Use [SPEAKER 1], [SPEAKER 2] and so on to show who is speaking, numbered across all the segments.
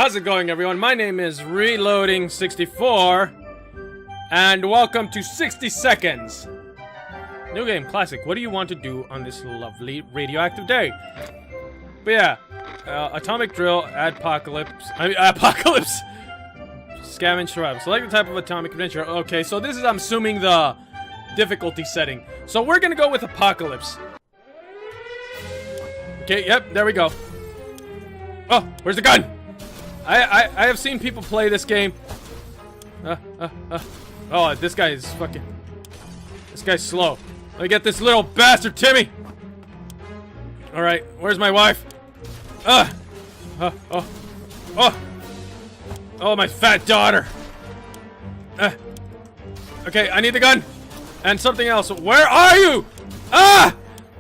[SPEAKER 1] How's it going, everyone? My name is Reloading64, and welcome to 60 Seconds. New game, classic. What do you want to do on this lovely radioactive day? But yeah, atomic drill, apocalypse, scavenge survival. Select the type of atomic adventure. Okay, so this is, I'm assuming, the difficulty setting. So we're gonna go with apocalypse. Okay, yep, there we go. Oh, where's the gun? I have seen people play this game. Oh, this guy is fucking... This guy's slow. Let me get this little bastard, Timmy! Alright, where's my wife? Oh, my fat daughter! Okay, I need the gun! And something else. Where are you? I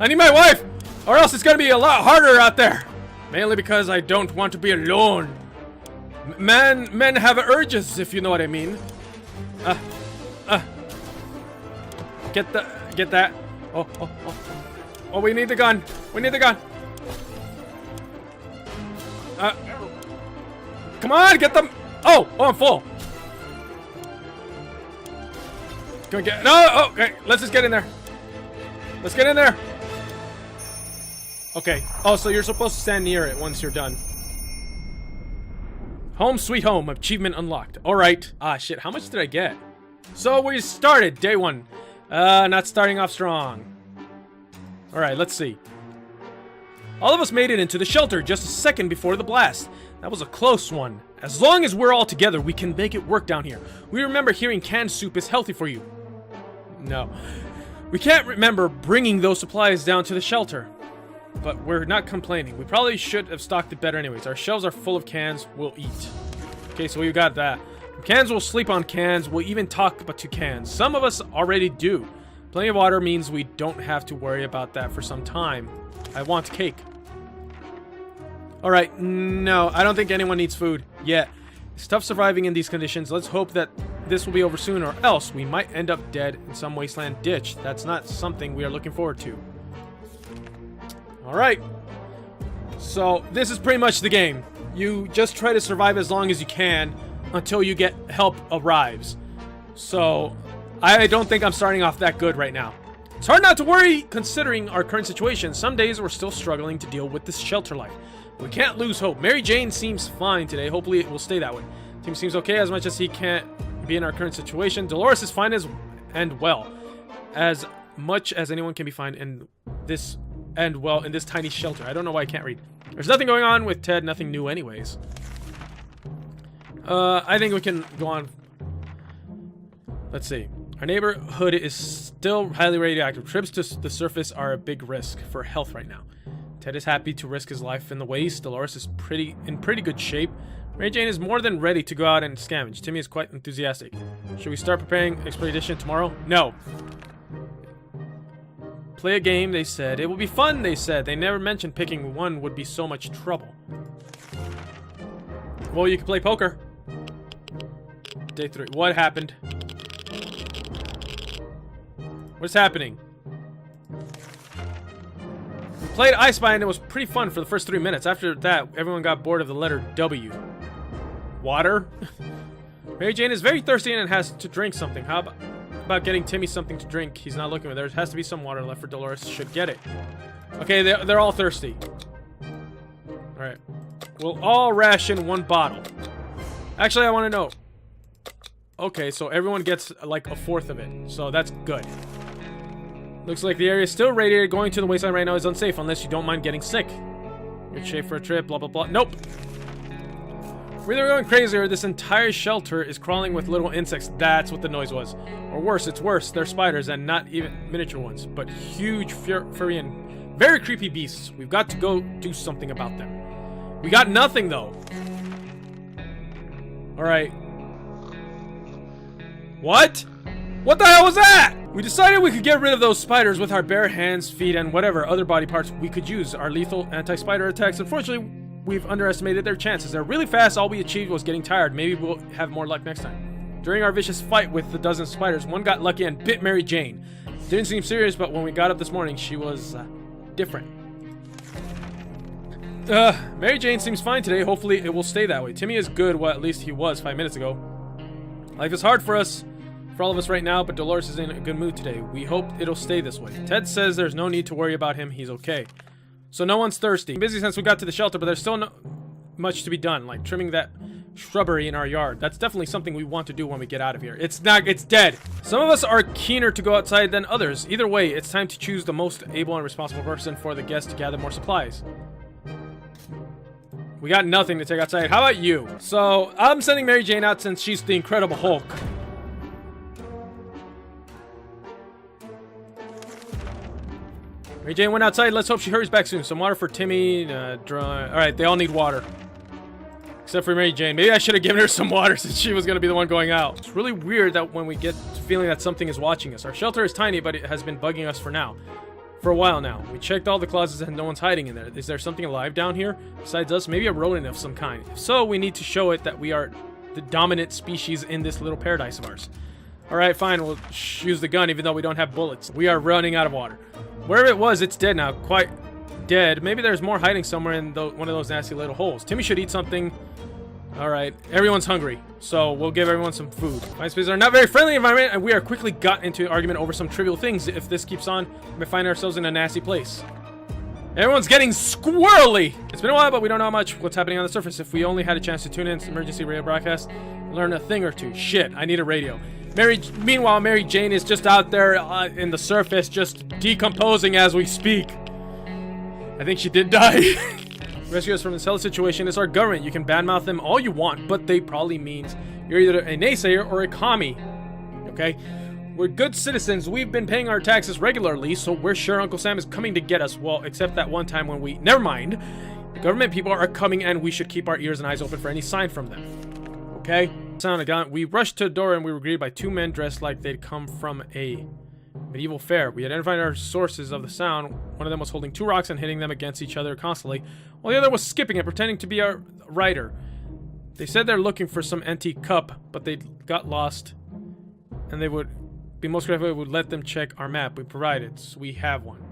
[SPEAKER 1] need my wife! Or else it's gonna be a lot harder out there! Mainly because I don't want to be alone. Men have urges, if you know what I mean. Get that. Oh, we need the gun. We need the gun. Come on, get them. Oh, I'm full. Can we get, no, okay, let's just get in there. Let's get in there. Okay. Oh, so you're supposed to stand near it once you're done. Home sweet home. Achievement unlocked. Alright. Ah, shit. How much did I get? So we started. Day one. Not starting off strong. Alright, let's see. All of us made it into the shelter just a second before the blast. That was a close one. As long as we're all together, we can make it work down here. We remember hearing canned soup is healthy for you. No. We can't remember bringing those supplies down to the shelter. But we're not complaining. We probably should have stocked it better anyways. Our shelves are full of cans. We'll eat. Okay, so we got that. Cans will sleep on cans. We'll even talk about 2 cans. Some of us already do. Plenty of water means we don't have to worry about that for some time. I want cake. Alright, no. I don't think anyone needs food yet. It's tough surviving in these conditions. Let's hope that this will be over soon, or else we might end up dead in some wasteland ditch. That's not something we are looking forward to. Alright, so this is pretty much the game. You just try to survive as long as you can until you get help arrives. So, I don't think I'm starting off that good right now. It's hard not to worry considering our current situation. Some days we're still struggling to deal with this shelter life. We can't lose hope. Mary Jane seems fine today. Hopefully it will stay that way. Tim seems okay as much as he can't be in our current situation. Dolores is fine and well. As much as anyone can be fine in this... And, well, in this tiny shelter. I don't know why I can't read. There's nothing going on with Ted. Nothing new anyways. I think we can go on. Let's see. Our neighborhood is still highly radioactive. Trips to the surface are a big risk for health right now. Ted is happy to risk his life in the waste. Dolores is in pretty good shape. Mary Jane is more than ready to go out and scavenge. Timmy is quite enthusiastic. Should we start preparing expedition tomorrow? No. Play a game, they said. It will be fun, they said. They never mentioned picking one would be so much trouble. Well, you can play poker. Day 3. What happened? What's happening? We played I Spy and it was pretty fun for the first 3 minutes. After that, everyone got bored of the letter W. Water? Mary Jane is very thirsty and has to drink something. How about getting Timmy something to drink? He's not looking. There has to be some water left for Dolores. Should get it. Okay, they're all thirsty. Alright. We'll all ration 1 bottle. Actually, I want to know. Okay, so everyone gets like a 1/4 of it. So that's good. Looks like the area is still radiated. Going to the wasteland right now is unsafe unless you don't mind getting sick. Good shape for a trip, blah, blah, blah. Nope. We're either going crazy or this entire shelter is crawling with little insects. That's what the noise was. Or worse, it's worse. They're spiders and not even miniature ones, but huge, furry, and very creepy beasts. We've got to go do something about them. We got nothing, though. Alright. What? What the hell was that? We decided we could get rid of those spiders with our bare hands, feet, and whatever other body parts we could use. Our lethal anti-spider attacks. Unfortunately, we've underestimated their chances. They're really fast. All we achieved was getting tired. Maybe we'll have more luck next time. During our vicious fight with the dozen spiders, one got lucky and bit Mary Jane. Didn't seem serious, but when we got up this morning, she was different. Mary Jane seems fine today. Hopefully it will stay that way. Timmy is good. Well, at least he was 5 minutes ago. Life is hard for all of us right now, but Dolores is in a good mood today. We hope it'll stay this way. Ted says there's no need to worry about him. He's okay. So no one's thirsty. I'm busy since we got to the shelter, but there's still no much to be done, like trimming that shrubbery in our yard. That's definitely something we want to do when we get out of here. It's dead. Some of us are keener to go outside than others. Either way, it's time to choose the most able and responsible person for the guests to gather more supplies. We got nothing to take outside. How about you? So, I'm sending Mary Jane out since she's the Incredible Hulk. Mary Jane went outside. Let's hope she hurries back soon. Some water for Timmy. Alright, they all need water. Except for Mary Jane. Maybe I should have given her some water since she was going to be the one going out. It's really weird that when we get the feeling that something is watching us. Our shelter is tiny, but it has been bugging us for a while now. We checked all the closets and no one's hiding in there. Is there something alive down here besides us? Maybe a rodent of some kind. If so, we need to show it that we are the dominant species in this little paradise of ours. Alright, fine. We'll use the gun even though we don't have bullets. We are running out of water. Wherever it was, it's dead now. Quite dead. Maybe there's more hiding somewhere in one of those nasty little holes. Timmy should eat something. Alright, everyone's hungry, so we'll give everyone some food. My spaces are not very friendly environment, and we are quickly got into an argument over some trivial things. If this keeps on, we may find ourselves in a nasty place. Everyone's getting squirrely! It's been a while, but we don't know much what's happening on the surface. If we only had a chance to tune in to emergency radio broadcast, learn a thing or two. Shit, I need a radio. Meanwhile, Mary Jane is just out there in the surface, just decomposing as we speak. I think she did die. Rescue us from this hell situation is our government. You can badmouth them all you want, but they probably means you're either a naysayer or a commie. Okay? We're good citizens. We've been paying our taxes regularly, so we're sure Uncle Sam is coming to get us. Well, except that one time when we... Never mind. The government people are coming, and we should keep our ears and eyes open for any sign from them. Okay? Sound of gun. We rushed to the door, and we were greeted by two men dressed like they'd come from a medieval fair. We identified our sources of the sound. One of them was holding two rocks and hitting them against each other constantly, while the other was skipping and pretending to be our rider. They said they're looking for some antique cup, but they got lost, and they would be most grateful if we would let them check our map we provided, so we have one.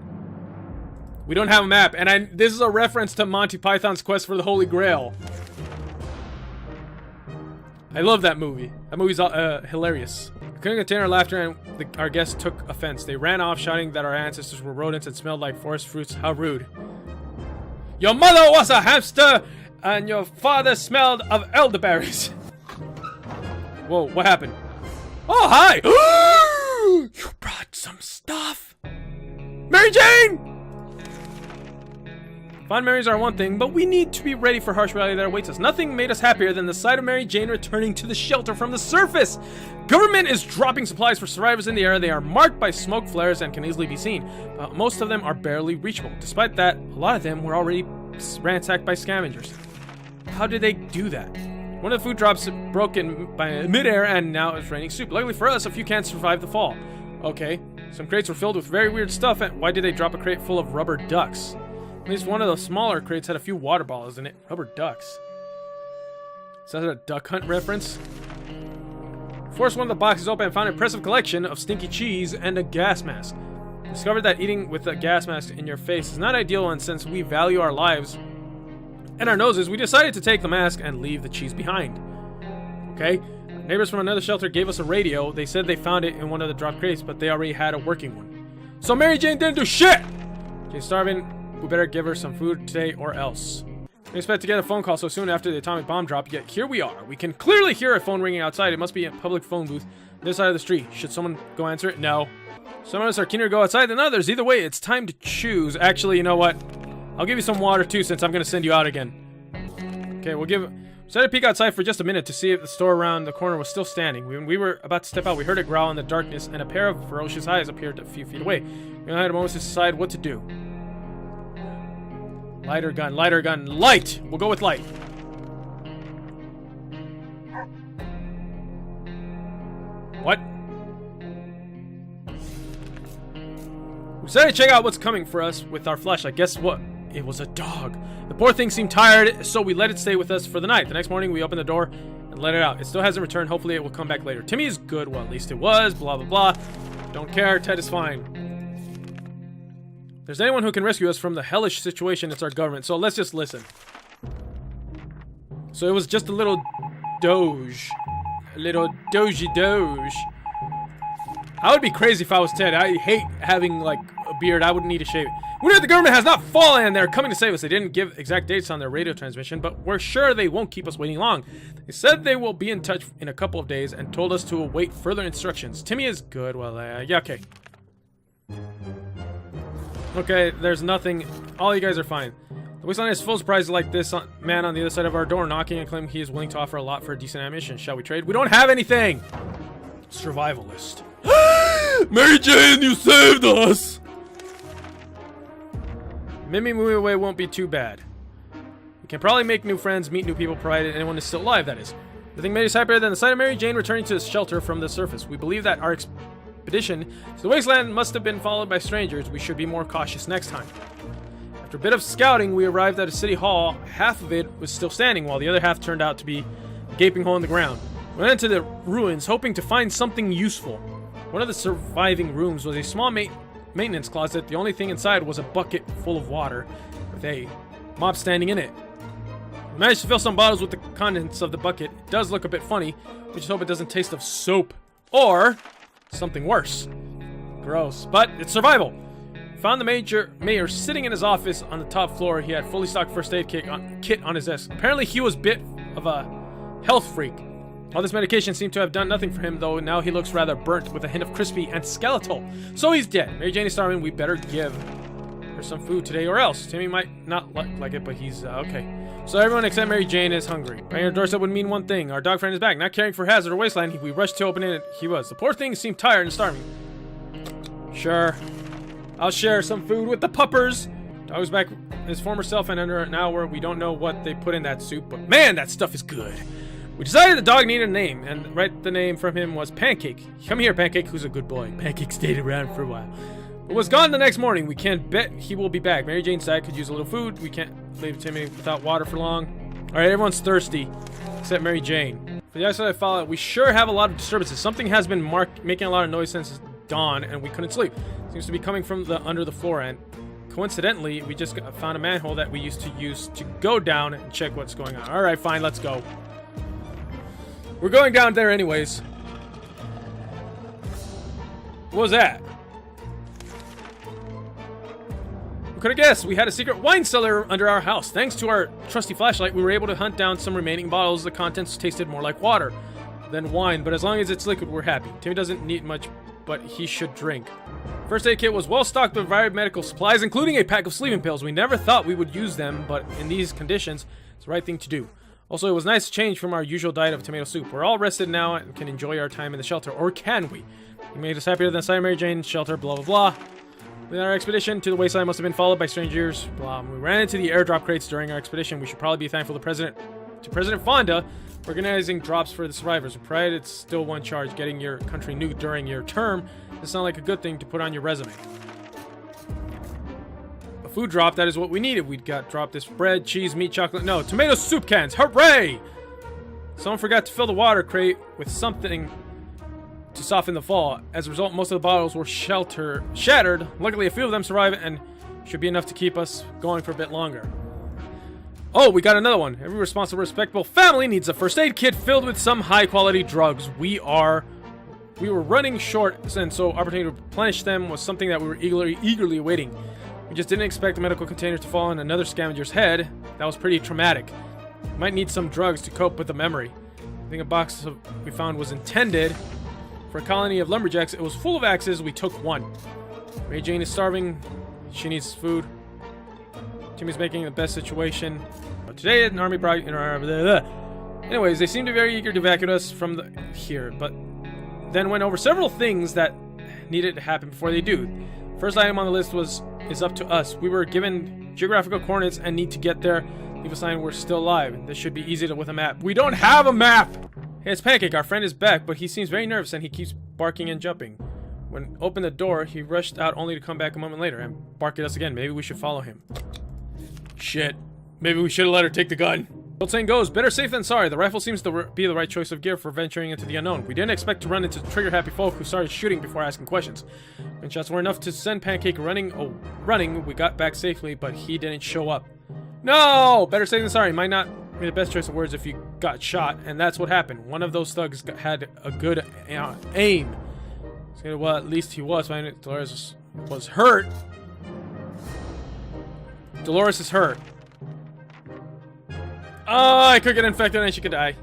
[SPEAKER 1] We don't have a map, and this is a reference to Monty Python's Quest for the Holy Grail. I love that movie. That movie's hilarious. We couldn't contain our laughter, and our guests took offense. They ran off, shouting that our ancestors were rodents and smelled like forest fruits. How rude. Your mother was a hamster, and your father smelled of elderberries. Whoa, what happened? Oh, hi! You brought some stuff! Mary Jane! Fond memories are one thing, but we need to be ready for harsh reality that awaits us. Nothing made us happier than the sight of Mary Jane returning to the shelter from the surface. Government is dropping supplies for survivors in the air. They are marked by smoke flares and can easily be seen. Most of them are barely reachable. Despite that, a lot of them were already ransacked by scavengers. How did they do that? One of the food drops broke in by midair, and now it's raining soup. Luckily for us, a few cans survived the fall. Okay, some crates were filled with very weird stuff, and why did they drop a crate full of rubber ducks? At least one of the smaller crates had a few water bottles in it. Rubber ducks. Is that a duck hunt reference? Forced one of the boxes open and found an impressive collection of stinky cheese and a gas mask. Discovered that eating with a gas mask in your face is not ideal, and since we value our lives and our noses, we decided to take the mask and leave the cheese behind. Okay? Neighbors from another shelter gave us a radio. They said they found it in one of the dropped crates, but they already had a working one. So Mary Jane didn't do shit! She's starving. We better give her some food today or else. We expect to get a phone call so soon after the atomic bomb drop, yet here we are. We can clearly hear a phone ringing outside. It must be a public phone booth this side of the street. Should someone go answer it? No. Some of us are keener to go outside than others. Either way, it's time to choose. Actually, you know what? I'll give you some water too, since I'm going to send you out again. Okay, we'll set a peek outside for just a minute to see if the store around the corner was still standing. When we were about to step out, we heard it growl in the darkness, and a pair of ferocious eyes appeared a few feet away. We only had a moment to decide what to do. Lighter gun, light! We'll go with light. What? We decided to check out what's coming for us with our flashlight. Guess what? It was a dog. The poor thing seemed tired, so we let it stay with us for the night. The next morning, we opened the door and let it out. It still hasn't returned. Hopefully, it will come back later. Timmy is good. Well, at least it was. Blah, blah, blah. Don't care. Ted is fine. there's anyone who can rescue us from the hellish situation, it's our government. So let's just listen. So it was just a little doge. A little doji doge. I would be crazy if I was Ted. I hate having, like, a beard. I wouldn't need to shave it. We know that the government has not fallen and they're coming to save us. They didn't give exact dates on their radio transmission, but we're sure they won't keep us waiting long. They said they will be in touch in a couple of days and told us to await further instructions. Timmy is good. Well, yeah, okay. Okay, there's nothing. All you guys are fine. The wasteland is full of surprises like this man on the other side of our door knocking and claiming he is willing to offer a lot for a decent ammunition. Shall we trade? We don't have anything! Survivalist. Mary Jane, you saved us! Mimi moving away won't be too bad. We can probably make new friends, meet new people, provided anyone is still alive, that is. The thing made us happier than the sight of Mary Jane returning to the shelter from the surface. We believe that our expedition to the wasteland must have been followed by strangers. We should be more cautious next time. After a bit of scouting, we arrived at a city hall. Half of it was still standing, while the other half turned out to be a gaping hole in the ground. We went into the ruins, hoping to find something useful. One of the surviving rooms was a small maintenance closet. The only thing inside was a bucket full of water, with a mop standing in it. We managed to fill some bottles with the contents of the bucket. It does look a bit funny. We just hope it doesn't taste of soap. Or something worse. Gross. But it's survival. Found the mayor sitting in his office on the top floor. He had fully stocked first aid kit on his desk. Apparently he was a bit of a health freak. All this medication seemed to have done nothing for him, though now he looks rather burnt with a hint of crispy and skeletal. So he's dead. Mary Jane is starving. We better give her some food today or else. Timmy might not like it, but he's okay. So everyone except Mary Jane is hungry. Banging her doorstep would mean one thing. Our dog friend is back. Not caring for hazard or wasteland. We rushed to open it. He was. The poor thing seemed tired and starving. Sure. I'll share some food with the puppers. Dog's back his former self and under an hour. We don't know what they put in that soup, but man, that stuff is good. We decided the dog needed a name, and the name from him was Pancake. Come here, Pancake, who's a good boy. Pancake stayed around for a while, but was gone the next morning. We can't bet he will be back. Mary Jane's side could use a little food. We can't leave Timmy without water for long. All right, everyone's thirsty, except Mary Jane. For the outside I follow, we sure have a lot of disturbances. Something has been making a lot of noise since dawn, and we couldn't sleep. Seems to be coming from under the floor, and coincidentally, we just found a manhole that we used to go down and check what's going on. All right, fine, let's go. We're going down there anyways. What was that? Who could have guessed? We had a secret wine cellar under our house. Thanks to our trusty flashlight, we were able to hunt down some remaining bottles. The contents tasted more like water than wine, but as long as it's liquid, we're happy. Timmy doesn't need much, but he should drink. First aid kit was well stocked with varied medical supplies, including a pack of sleeping pills. We never thought we would use them, but in these conditions, it's the right thing to do. Also, it was nice to change from our usual diet of tomato soup. We're all rested now and can enjoy our time in the shelter. Or can we? You made us happier than the sight of Mary Jane's shelter, blah, blah, blah. With our expedition to the wasteland must have been followed by strangers, blah. We ran into the airdrop crates during our expedition. We should probably be thankful to President Fonda for organizing drops for the survivors. With pride, it's still one charge. Getting your country nuked during your term doesn't sound like a good thing to put on your resume. A food drop, that is what we needed. We'd got dropped this bread, cheese, meat, chocolate. No, tomato soup cans. Hooray! Someone forgot to fill the water crate with something to soften the fall. As a result, most of the bottles were shattered. Luckily, a few of them survived and should be enough to keep us going for a bit longer. Oh, we got another one. Every responsible, respectable family needs a first aid kit filled with some high-quality drugs. We were running short, and so opportunity to replenish them was something that we were eagerly awaiting. We just didn't expect the medical container to fall on another scavenger's head. That was pretty traumatic. We might need some drugs to cope with the memory. I think a box we found was intended for a colony of lumberjacks. It was full of axes. We took one. Mary Jane is starving. She needs food. Timmy's making the best situation. But today, an army brought... Anyways, they seemed to be very eager to evacuate us from here, but then went over several things that needed to happen before they do. First item on the list is up to us. We were given geographical coordinates and need to get there. Leave a sign we're still alive. This should be easy with a map. We don't have a map! Hey, it's Pancake. Our friend is back, but he seems very nervous and he keeps barking and jumping. When opened the door, he rushed out only to come back a moment later and bark at us again. Maybe we should follow him. Shit. Maybe we should have let her take the gun. Old saying goes, better safe than sorry. The rifle seems to be the right choice of gear for venturing into the unknown. We didn't expect to run into trigger-happy folk who started shooting before asking questions. When shots were enough to send Pancake running, we got back safely, but he didn't show up. No! Better safe than sorry. Might not be the best choice of words if you got shot, and that's what happened. One of those thugs had a good aim. So, well, at least he was. Dolores was hurt. Dolores is hurt. Oh, I could get infected and she could die.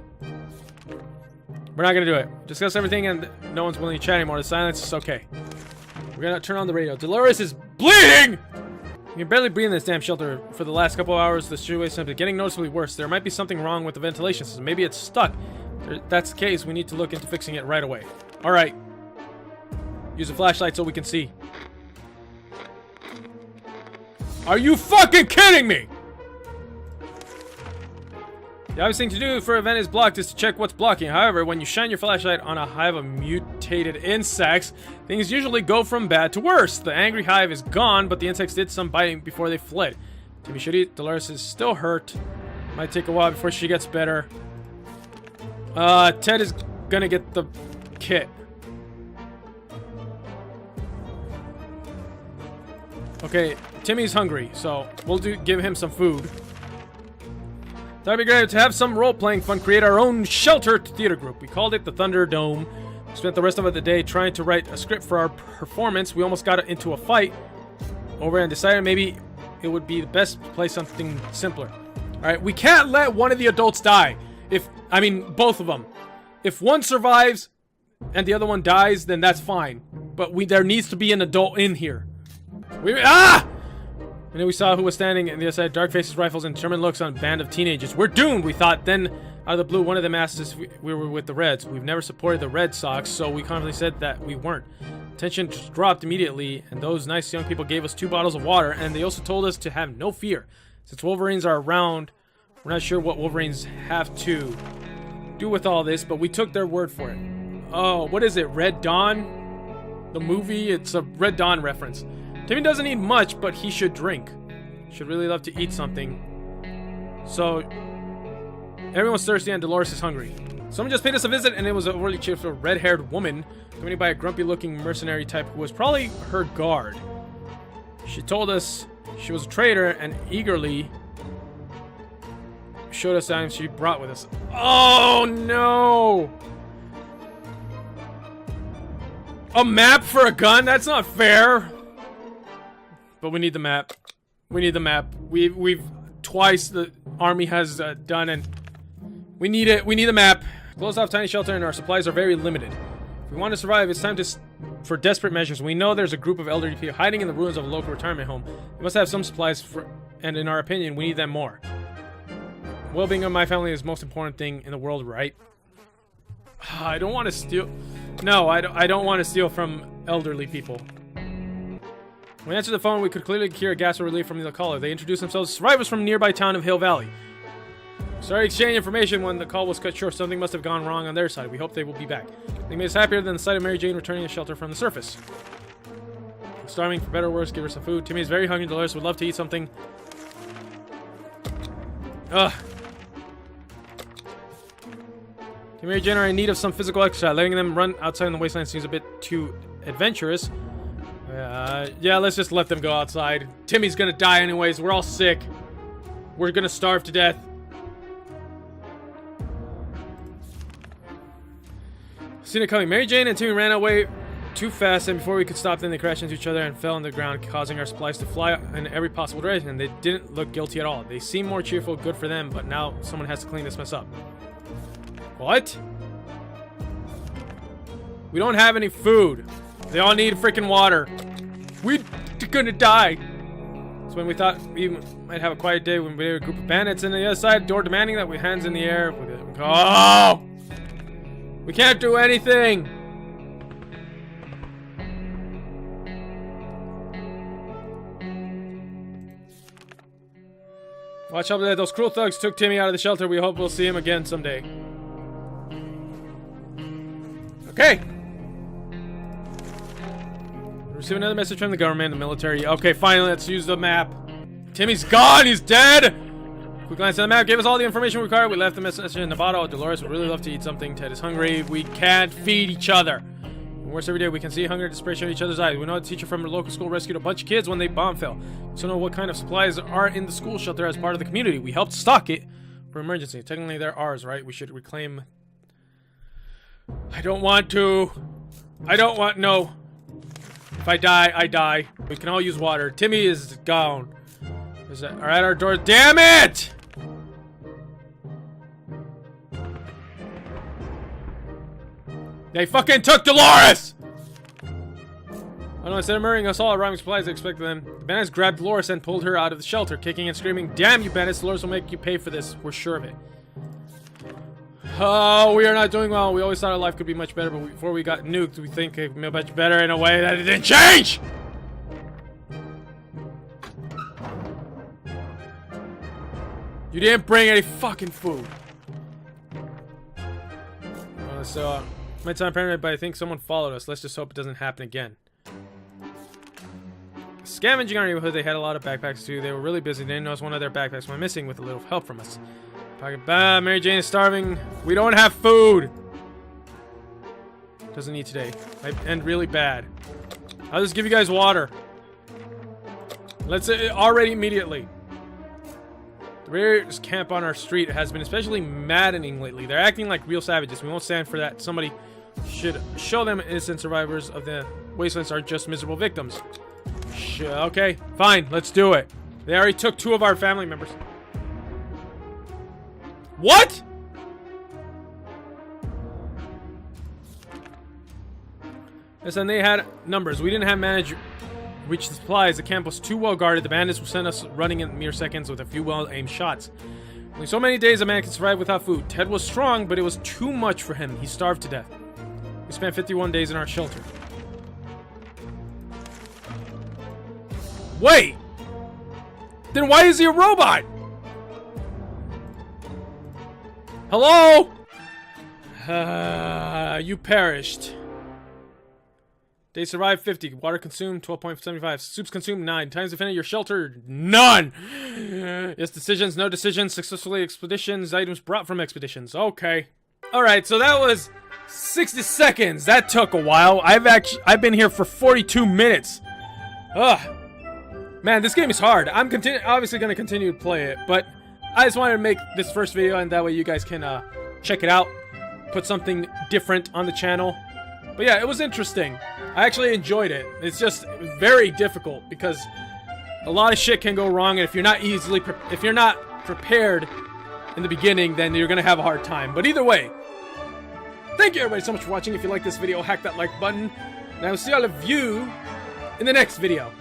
[SPEAKER 1] We're not gonna do it. Discuss everything and no one's willing to chat anymore. The silence is okay. We're gonna turn on the radio. Dolores is bleeding! You can barely breathe in this damn shelter. For the last couple of hours, the situation is getting noticeably worse. There might be something wrong with the ventilation system. Maybe it's stuck. If that's the case, we need to look into fixing it right away. Alright. Use a flashlight so we can see. Are you fucking kidding me? The obvious thing to do for a vent is blocked is to check what's blocking. However, when you shine your flashlight on a hive of mutated insects, things usually go from bad to worse. The angry hive is gone, but the insects did some biting before they fled. Timmy should eat. Dolores is still hurt. Might take a while before she gets better. Ted is gonna get the kit. Okay, Timmy's hungry, so we'll give him some food. That'd be great to have some role-playing fun, create our own shelter theater group. We called it the Thunderdome. We spent the rest of the day trying to write a script for our performance. We almost got into a fight over and decided maybe it would be the best to play something simpler. Alright, we can't let one of the adults die. Both of them. If one survives and the other one dies, then that's fine. But there needs to be an adult in here. And then we saw who was standing on the other side, dark faces, rifles, and determined looks on a band of teenagers. We're doomed, we thought. Then, out of the blue, one of them asked us if we were with the Reds. We've never supported the Red Sox, so we confidently said that we weren't. Tension just dropped immediately, and those nice young people gave us 2 bottles of water, and they also told us to have no fear. Since Wolverines are around, we're not sure what Wolverines have to do with all this, but we took their word for it. Oh, what is it, Red Dawn? The movie? It's a Red Dawn reference. Timmy doesn't eat much, but he should drink. Should really love to eat something. So, everyone's thirsty and Dolores is hungry. Someone just paid us a visit and it was a overly cheerful red-haired woman accompanied by a grumpy-looking mercenary type who was probably her guard. She told us she was a traitor and eagerly showed us items she brought with us. Oh no! A map for a gun? That's not fair. But we need the map. We need the map. We've twice the army has done, and we need it. We need the map. Closed off tiny shelter, and our supplies are very limited. If we want to survive, it's time for desperate measures. We know there's a group of elderly people hiding in the ruins of a local retirement home. They must have some supplies, and in our opinion, we need them more. Well-being of my family is the most important thing in the world, right? I don't want to steal. No, I don't want to steal from elderly people. When we answered the phone, we could clearly hear a gasp of relief from the caller. They introduced themselves as survivors from nearby town of Hill Valley. Started exchanging information when the call was cut short. Something must have gone wrong on their side. We hope they will be back. They made us happier than the sight of Mary Jane returning to shelter from the surface. Starving, for better or worse, give her some food. Timmy is very hungry. Dolores would love to eat something. Ugh. Timmy and Mary Jane are in need of some physical exercise. Letting them run outside in the wasteland seems a bit too adventurous. Yeah, let's just let them go outside. Timmy's gonna die anyways. We're all sick. We're gonna starve to death. Seen it coming. Mary Jane and Timmy ran away too fast, and before we could stop them, they crashed into each other and fell on the ground, causing our supplies to fly in every possible direction. And they didn't look guilty at all. They seem more cheerful, good for them, but now someone has to clean this mess up. What? We don't have any food. They all need freaking water. We're gonna die. So when we thought we might have a quiet day, when we had a group of bandits on the other side, door demanding that we hands in the air. Oh! We can't do anything. Watch out there. Those cruel thugs took Timmy out of the shelter. We hope we'll see him again someday. Okay. Receive another message from the government, the military. Okay, finally, let's use the map. Timmy's gone. He's dead. Quick glance at the map gave us all the information we required. We left the message in Nevada. Dolores would really love to eat something. Ted is hungry. We can't feed each other. And worse every day, we can see hunger and desperation in each other's eyes. We know a teacher from a local school rescued a bunch of kids when they bomb fell. So know what kind of supplies are in the school shelter as part of the community. We helped stock it for emergency. Technically, they're ours, right? We should reclaim. I don't want to. No. If I die, I die. We can all use water. Timmy is gone. Are at our door. Damn it! They fucking took Dolores! Oh no, instead of murdering us all, arriving supplies, I expected them. The bandits grabbed Dolores and pulled her out of the shelter, kicking and screaming, "Damn you bandits, Dolores will make you pay for this. We're sure of it." Oh, we are not doing well. We always thought our life could be much better, but before we got nuked, we think it could be much better in a way that it didn't change! You didn't bring any fucking food. Might sound paranoid, but I think someone followed us. Let's just hope it doesn't happen again. Scavenging our neighborhood, they had a lot of backpacks too. They were really busy. They didn't notice one of their backpacks went missing with a little help from us. Pocket, Mary Jane is starving. We don't have food. Doesn't eat today. Might end really bad. I'll just give you guys water. Let's already immediately. The raiders camp on our street has been especially maddening lately. They're acting like real savages. We won't stand for that. Somebody should show them innocent survivors of the wastelands are just miserable victims. Okay, fine. Let's do it. They already took 2 of our family members. What? Listen, they had numbers. We didn't have managed reach the supplies. The camp was too well guarded. The bandits will send us running in mere seconds with a few well-aimed shots. Only so many days a man can survive without food. Ted was strong, but it was too much for him. He starved to death. We spent 51 days in our shelter. Wait! Then why is he a robot? Hello? You perished. They survived 50. Water consumed 12.75. Soups consumed 9. Times defended your shelter, none. Yes, decisions, no decisions. Successfully expeditions. Items brought from expeditions. Okay. Alright, so that was 60 seconds. That took a while. I've been here for 42 minutes. Ugh. Man, this game is hard. I'm obviously going to continue to play it, but I just wanted to make this first video, and that way you guys can check it out. Put something different on the channel. But yeah, it was interesting. I actually enjoyed it. It's just very difficult because a lot of shit can go wrong, and if you're not prepared in the beginning, then you're gonna have a hard time. But either way, thank you everybody so much for watching. If you like this video, hack that like button, and I will see all of you in the next video.